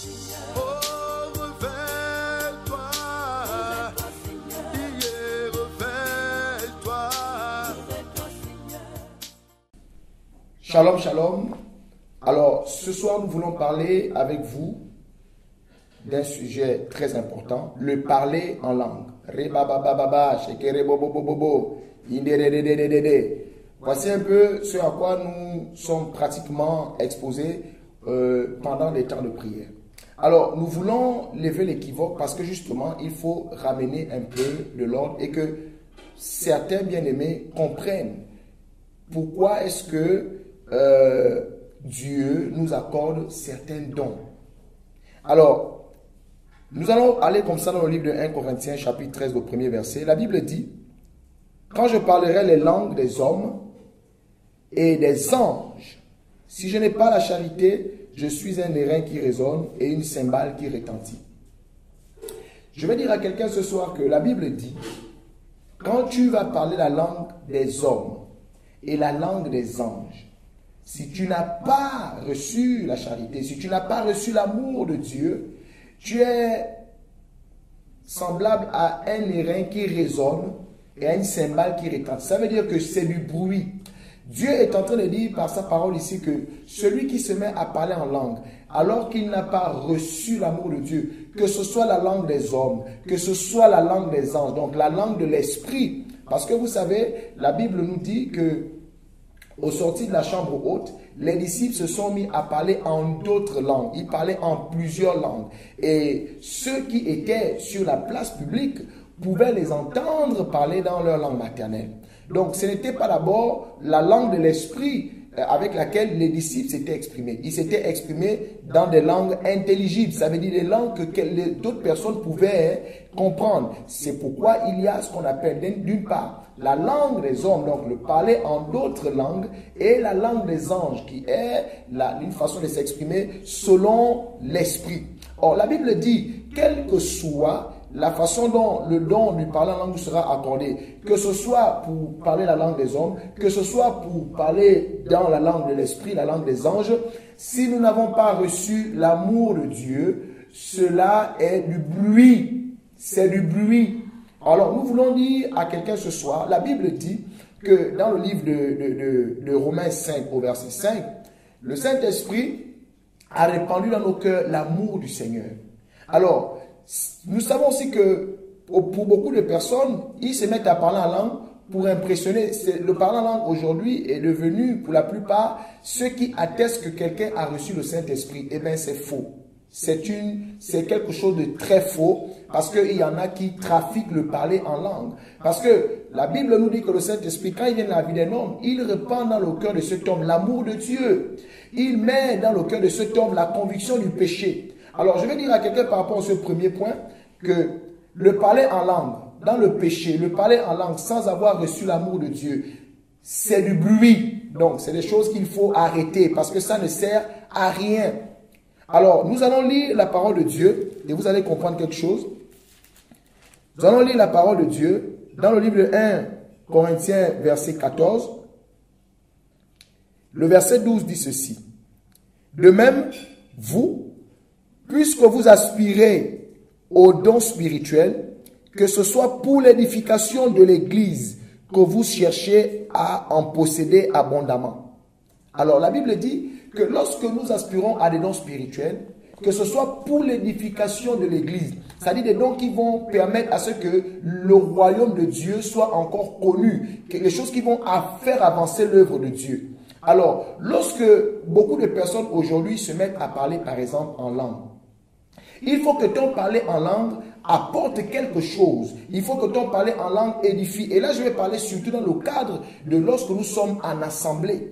Oh, révèle-toi. Yeah, révèle-toi. Shalom, shalom. Alors, ce soir, nous voulons parler avec vous d'un sujet très important, le parler en langue. Voici un peu ce à quoi nous sommes pratiquement exposés pendant les temps de prière. Alors, nous voulons lever l'équivoque parce que justement, il faut ramener un peu de l'ordre et que certains bien-aimés comprennent pourquoi est-ce que Dieu nous accorde certains dons. Alors, nous allons aller comme ça dans le livre de 1 Corinthiens, chapitre 13, au premier verset. La Bible dit, « Quand je parlerai les langues des hommes et des anges, si je n'ai pas la charité, je suis un airain qui résonne et une cymbale qui retentit. » Je vais dire à quelqu'un ce soir que la Bible dit, quand tu vas parler la langue des hommes et la langue des anges, si tu n'as pas reçu la charité, si tu n'as pas reçu l'amour de Dieu, tu es semblable à un airain qui résonne et à une cymbale qui retentit. Ça veut dire que c'est du bruit. Dieu est en train de dire par sa parole ici que celui qui se met à parler en langue, alors qu'il n'a pas reçu l'amour de Dieu, que ce soit la langue des hommes, que ce soit la langue des anges, donc la langue de l'esprit, parce que vous savez, la Bible nous dit que au sortir de la chambre haute, les disciples se sont mis à parler en d'autres langues. Ils parlaient en plusieurs langues. Et ceux qui étaient sur la place publique pouvaient les entendre parler dans leur langue maternelle. Donc ce n'était pas d'abord la langue de l'esprit avec laquelle les disciples s'étaient exprimés. Ils s'étaient exprimés dans des langues intelligibles. Ça veut dire des langues que d'autres personnes pouvaient comprendre. C'est pourquoi il y a ce qu'on appelle d'une part la langue des hommes, donc le parler en d'autres langues, et la langue des anges, qui est une façon de s'exprimer selon l'esprit. Or, la Bible dit, quelle que soit la façon dont le don du parler en langue sera accordé, que ce soit pour parler la langue des hommes, que ce soit pour parler dans la langue de l'esprit, la langue des anges, si nous n'avons pas reçu l'amour de Dieu, cela est du bruit. C'est du bruit. Alors, nous voulons dire à quelqu'un ce soir, la Bible dit que dans le livre de Romains 5, au verset 5, le Saint-Esprit a répandu dans nos cœurs l'amour du Seigneur. Alors, nous savons aussi que pour beaucoup de personnes, ils se mettent à parler en langue pour impressionner. Le parler en langue aujourd'hui est devenu, pour la plupart, ceux qui attestent que quelqu'un a reçu le Saint-Esprit. Eh bien, c'est faux. C'est quelque chose de très faux parce qu'il y en a qui trafiquent le parler en langue. Parce que la Bible nous dit que le Saint-Esprit, quand il vient dans la vie d'un homme, il répand dans le cœur de cet homme l'amour de Dieu. Il met dans le cœur de cet homme la conviction du péché. Alors, je vais dire à quelqu'un par rapport à ce premier point que le parler en langue, dans le péché, le parler en langue sans avoir reçu l'amour de Dieu, c'est du bruit. Donc, c'est des choses qu'il faut arrêter parce que ça ne sert à rien. Alors, nous allons lire la parole de Dieu et vous allez comprendre quelque chose. Nous allons lire la parole de Dieu dans le livre de 1 Corinthiens, verset 14. Le verset 12 dit ceci. De même, vous, puisque vous aspirez aux dons spirituels, que ce soit pour l'édification de l'Église que vous cherchez à en posséder abondamment. Alors, la Bible dit que lorsque nous aspirons à des dons spirituels, que ce soit pour l'édification de l'Église, c'est-à-dire des dons qui vont permettre à ce que le royaume de Dieu soit encore connu, les choses qui vont faire avancer l'œuvre de Dieu. Alors, lorsque beaucoup de personnes aujourd'hui se mettent à parler, par exemple, en langue, il faut que ton parler en langue apporte quelque chose. Il faut que ton parler en langue édifie. Et là, je vais parler surtout dans le cadre de lorsque nous sommes en assemblée.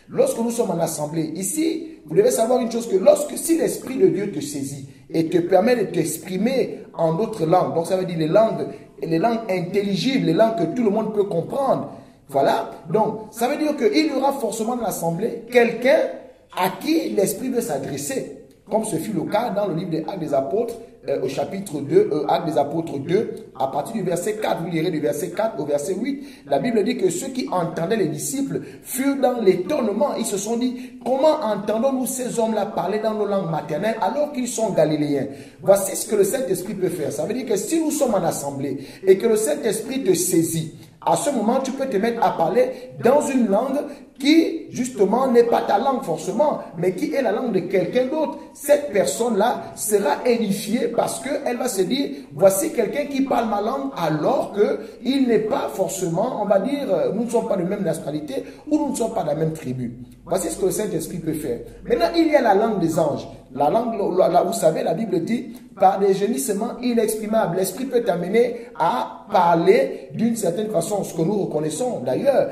Lorsque nous sommes en assemblée, ici, vous devez savoir une chose, que si l'Esprit de Dieu te saisit et te permet de t'exprimer en d'autres langues, donc ça veut dire les langues intelligibles, les langues que tout le monde peut comprendre, voilà, donc ça veut dire qu'il y aura forcément dans l'assemblée quelqu'un à qui l'Esprit veut s'adresser. comme ce fut le cas dans le livre des Actes des Apôtres, au chapitre 2, Actes des Apôtres 2, à partir du verset 4, vous lirez du verset 4 au verset 8, la Bible dit que ceux qui entendaient les disciples furent dans l'étonnement. Ils se sont dit, comment entendons-nous ces hommes-là parler dans nos langues maternelles alors qu'ils sont galiléens? Voici ce que le Saint-Esprit peut faire. Ça veut dire que si nous sommes en assemblée et que le Saint-Esprit te saisit, à ce moment, tu peux te mettre à parler dans une langue qui, justement, n'est pas ta langue forcément, mais qui est la langue de quelqu'un d'autre. Cette personne-là sera édifiée parce qu'elle va se dire, voici quelqu'un qui parle ma langue alors qu'il n'est pas forcément, on va dire, nous ne sommes pas de même nationalité ou nous ne sommes pas de la même tribu. Voici ce que le Saint-Esprit peut faire. Maintenant, il y a la langue des anges. La langue, là, vous savez, la Bible dit, par des gémissements inexprimables. L'Esprit peut t'amener à parler d'une certaine façon, ce que nous reconnaissons d'ailleurs.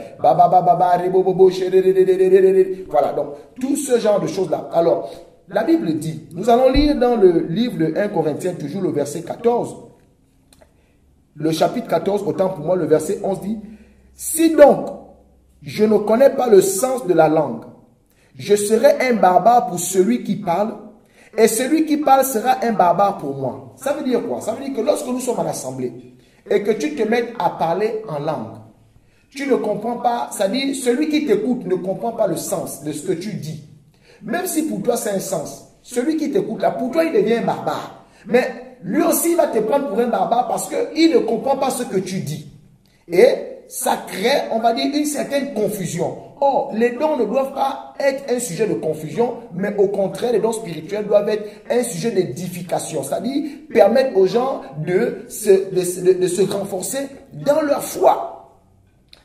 Voilà, donc tout ce genre de choses-là. Alors, la Bible dit, nous allons lire dans le livre de 1 Corinthiens, toujours le verset 14, le chapitre 14, autant pour moi, le verset 11 dit, si donc je ne connais pas le sens de la langue, je serai un barbare pour celui qui parle, et celui qui parle sera un barbare pour moi. Ça veut dire quoi? Ça veut dire que lorsque nous sommes en assemblée et que tu te mets à parler en langue, tu ne comprends pas, c'est-à-dire celui qui t'écoute ne comprend pas le sens de ce que tu dis. Même si pour toi c'est un sens, celui qui t'écoute là, pour toi il devient un barbare. Mais lui aussi il va te prendre pour un barbare parce qu'il ne comprend pas ce que tu dis. Et ça crée, on va dire, une certaine confusion. Or, les dons ne doivent pas être un sujet de confusion, mais au contraire, les dons spirituels doivent être un sujet d'édification. C'est-à-dire, permettre aux gens de se renforcer dans leur foi.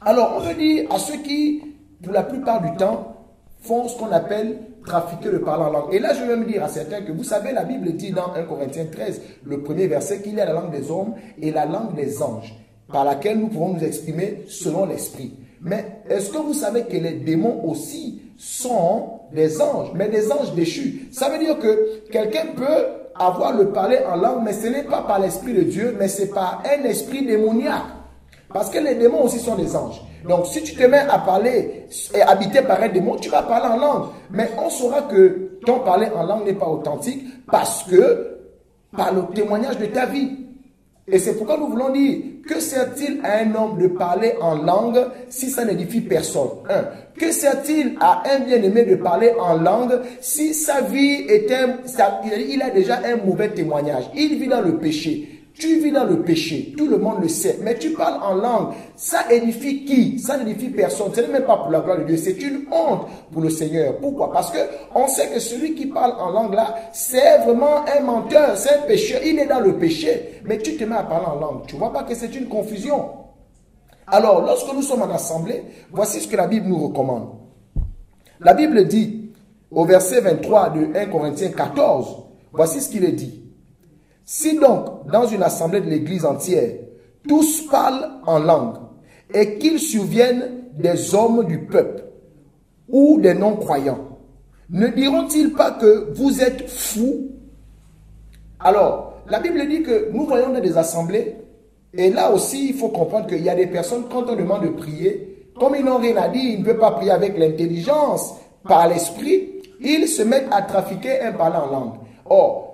Alors, on veut dire à ceux qui, pour la plupart du temps, font ce qu'on appelle trafiquer le parler en langue. Et là, je vais me dire à certains que, vous savez, la Bible dit dans 1 Corinthiens 13, le premier verset, qu'il y a la langue des hommes et la langue des anges, par laquelle nous pouvons nous exprimer selon l'esprit. Mais est-ce que vous savez que les démons aussi sont des anges, mais des anges déchus? Ça veut dire que quelqu'un peut avoir le parler en langue, mais ce n'est pas par l'esprit de Dieu, mais c'est par un esprit démoniaque. Parce que les démons aussi sont des anges. Donc si tu te mets à parler et habité par un démon, tu vas parler en langue. Mais on saura que ton parler en langue n'est pas authentique parce que par le témoignage de ta vie. Et c'est pourquoi nous voulons dire, que sert-il à un homme de parler en langue si ça n'édifie personne? Que sert-il à un bien-aimé de parler en langue si sa vie il a déjà un mauvais témoignage? Il vit dans le péché. Tu vis dans le péché, tout le monde le sait, mais tu parles en langue, ça édifie qui? Ça n'édifie personne, ce n'est même pas pour la gloire de Dieu, c'est une honte pour le Seigneur. Pourquoi? Parce que on sait que celui qui parle en langue là, c'est vraiment un menteur, c'est un pécheur, il est dans le péché, mais tu te mets à parler en langue, tu ne vois pas que c'est une confusion. Alors, lorsque nous sommes en assemblée, voici ce que la Bible nous recommande. La Bible dit, au verset 23 de 1 Corinthiens 14, voici ce qu'il est dit. Si donc, dans une assemblée de l'église entière, tous parlent en langue, et qu'ils surviennent des hommes du peuple ou des non-croyants, ne diront-ils pas que vous êtes fous? Alors, la Bible dit que nous voyons dans des assemblées, et là aussi, il faut comprendre qu'il y a des personnes, quand on demande de prier, comme ils n'ont rien à dire, ils ne veulent pas prier avec l'intelligence, par l'esprit, ils se mettent à trafiquer un parler en langue. Or,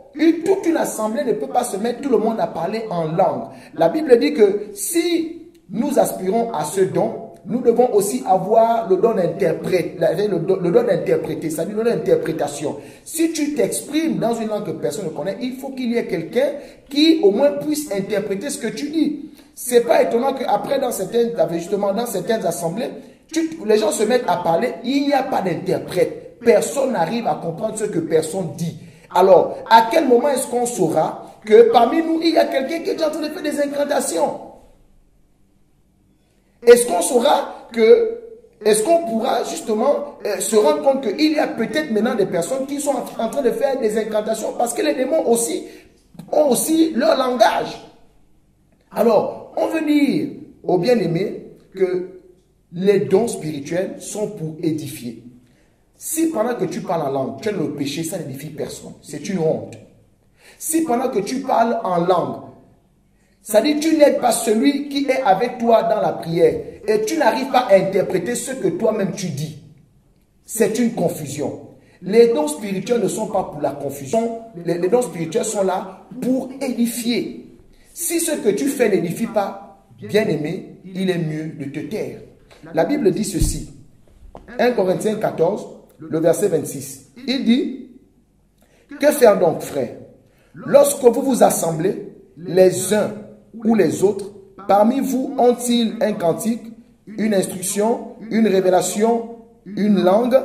toute une assemblée ne peut pas se mettre tout le monde à parler en langue. La Bible dit que si nous aspirons à ce don, nous devons aussi avoir le don d'interprète, le don d'interpréter, c'est-à-dire le don d'interprétation. Si tu t'exprimes dans une langue que personne ne connaît, il faut qu'il y ait quelqu'un qui au moins puisse interpréter ce que tu dis. C'est pas étonnant qu'après, dans certaines assemblées, les gens se mettent à parler, il n'y a pas d'interprète. Personne n'arrive à comprendre ce que personne dit. Alors, à quel moment est-ce qu'on saura que parmi nous, il y a quelqu'un qui est en train de faire des incantations? Est-ce qu'on saura que, est-ce qu'on pourra justement se rendre compte qu'il y a peut-être maintenant des personnes qui sont en train de faire des incantations parce que les démons aussi ont aussi leur langage. Alors, on veut dire aux bien-aimés que les dons spirituels sont pour édifier. Si pendant que tu parles en langue, tu es dans le péché, ça n'édifie personne. C'est une honte. Si pendant que tu parles en langue, ça dit tu n'aides pas celui qui est avec toi dans la prière et tu n'arrives pas à interpréter ce que toi-même tu dis. C'est une confusion. Les dons spirituels ne sont pas pour la confusion. Les dons spirituels sont là pour édifier. Si ce que tu fais n'édifie pas, bien-aimé, il est mieux de te taire. La Bible dit ceci. 1 Corinthiens 14, le verset 26. Il dit, que faire donc, frères? Lorsque vous vous assemblez, les uns ou les autres, parmi vous ont-ils un cantique, une instruction, une révélation, une langue,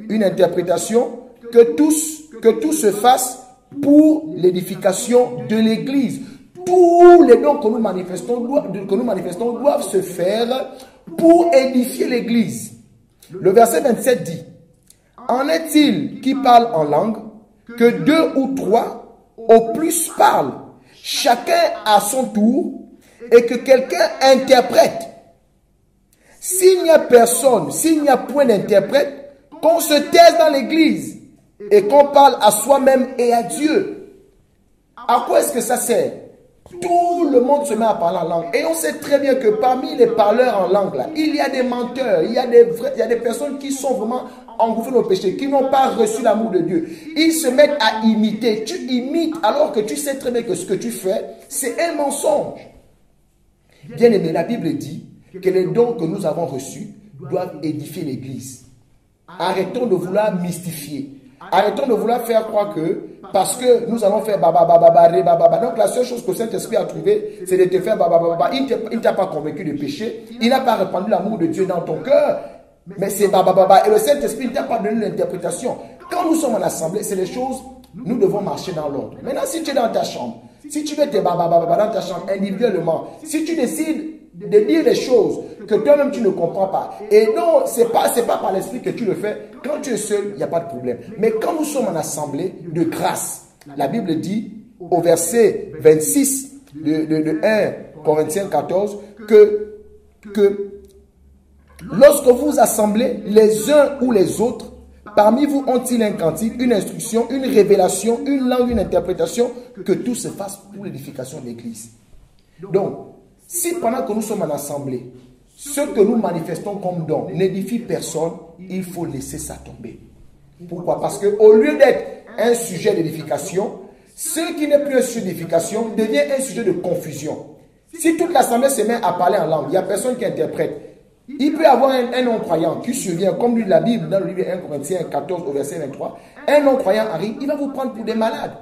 une interprétation, que tout se fasse pour l'édification de l'Église. Tous les dons que nous manifestons doivent se faire pour édifier l'Église. Le verset 27 dit, en est-il qui parle en langue, que 2 ou 3 au plus parlent, chacun à son tour, et que quelqu'un interprète. S'il n'y a personne, s'il n'y a point d'interprète, qu'on se taise dans l'église et qu'on parle à soi-même et à Dieu. À quoi est-ce que ça sert? Tout le monde se met à parler en langue. Et on sait très bien que parmi les parleurs en langue, là, il y a des menteurs, il y a des personnes qui sont vraiment engouffrées au péché, qui n'ont pas reçu l'amour de Dieu. Ils se mettent à imiter. Tu imites alors que tu sais très bien que ce que tu fais, c'est un mensonge. Bien aimé, la Bible dit que les dons que nous avons reçus doivent édifier l'Église. Arrêtons de vouloir mystifier. Arrêtons de vouloir faire croire que parce que nous allons faire baba. Donc la seule chose que le Saint-Esprit a trouvé, c'est de te faire baba. Il ne t'a pas convaincu de péché. Il n'a pas répandu l'amour de Dieu dans ton cœur. Mais c'est baba. Et le Saint-Esprit ne t'a pas donné l'interprétation. Quand nous sommes en assemblée, c'est les choses, nous devons marcher dans l'ordre. Maintenant, si tu es dans ta chambre, si tu veux tes baba dans ta chambre individuellement, si tu décides de dire des choses que toi-même tu ne comprends pas, et non, c'est pas par l'esprit que tu le fais, quand tu es seul, il n'y a pas de problème. Mais quand nous sommes en assemblée de grâce, la Bible dit au verset 26 de 1 Corinthiens 14 que lorsque vous assemblez les uns ou les autres, parmi vous ont-ils un cantique, une instruction, une révélation, une langue, une interprétation, que tout se fasse pour l'édification de l'Église. Donc, si pendant que nous sommes en assemblée, ce que nous manifestons comme don n'édifie personne, il faut laisser ça tomber. Pourquoi? Parce qu'au lieu d'être un sujet d'édification, ce qui n'est plus un sujet d'édification devient un sujet de confusion. Si toute l'assemblée se met à parler en langue, il n'y a personne qui interprète. Il peut y avoir un non-croyant qui survient, comme lui la Bible, dans le livre 1 Corinthiens 14 au verset 23, un non-croyant arrive, il va vous prendre pour des malades.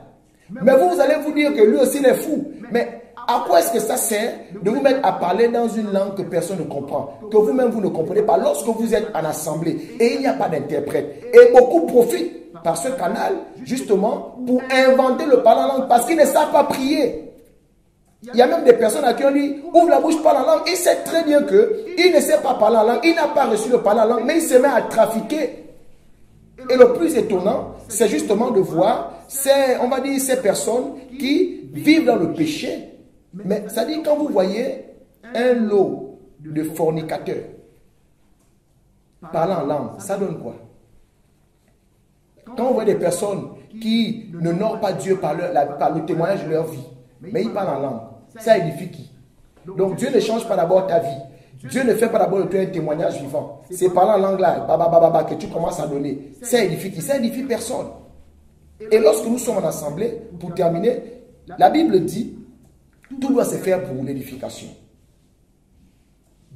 Mais vous allez vous dire que lui aussi il est fou. Mais à quoi est-ce que ça sert de vous mettre à parler dans une langue que personne ne comprend, que vous-même vous ne comprenez pas lorsque vous êtes en assemblée et il n'y a pas d'interprète? Et beaucoup profitent par ce canal justement pour inventer le parler en langue parce qu'ils ne savent pas prier. Il y a même des personnes à qui on dit ouvre la bouche, parle en langue. Il sait très bien qu'il ne sait pas parler en langue, il n'a pas reçu le parler en langue, mais il se met à trafiquer. Et le plus étonnant, c'est justement de voir on va dire ces personnes qui vivent dans le péché. Mais ça dit, quand vous voyez un lot de fornicateurs parlant en langue, ça donne quoi? Quand on voit des personnes qui n'honorent pas Dieu par le témoignage de leur vie, mais ils parlent en langue, ça édifie qui? Donc Dieu ne change pas d'abord ta vie. Dieu ne fait pas d'abord de toi un témoignage vivant. C'est parlant en langue là, que tu commences à donner. Ça édifie qui? Ça édifie personne. Et lorsque nous sommes en assemblée, pour terminer, la Bible dit, tout doit se faire pour l'édification.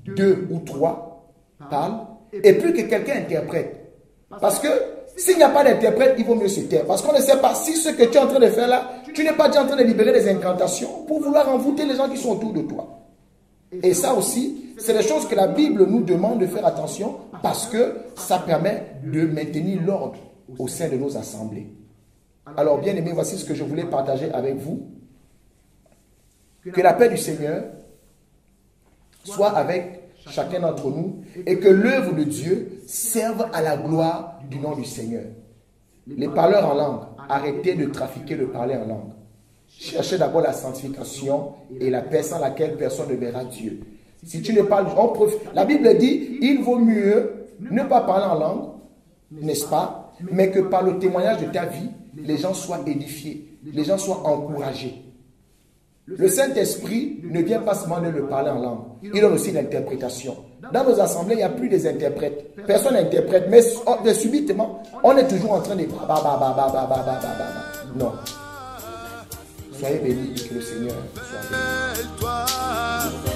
2 ou 3 parlent, et plus que quelqu'un interprète. Parce que s'il n'y a pas d'interprète, il vaut mieux se taire. Parce qu'on ne sait pas si ce que tu es en train de faire là, tu n'es pas déjà en train de libérer des incantations pour vouloir envoûter les gens qui sont autour de toi. Et ça aussi, c'est des choses que la Bible nous demande de faire attention parce que ça permet de maintenir l'ordre au sein de nos assemblées. Alors, bien aimés, voici ce que je voulais partager avec vous. Que la paix du Seigneur soit avec chacun d'entre nous et que l'œuvre de Dieu serve à la gloire du nom du Seigneur. Les parleurs en langue, arrêtez de trafiquer de parler en langue. Cherchez d'abord la sanctification et la paix sans laquelle personne ne verra Dieu. Si tu ne parles, la Bible dit, il vaut mieux ne pas parler en langue, n'est-ce pas, mais que par le témoignage de ta vie, les gens soient édifiés, les gens soient encouragés. Le Saint-Esprit ne vient pas seulement de le parler en langue. Il donne aussi l'interprétation. Dans nos assemblées, il n'y a plus des interprètes. Personne n'interprète. Mais subitement, on est toujours en train de... Non. Soyez bénis et que le Seigneur soit béni.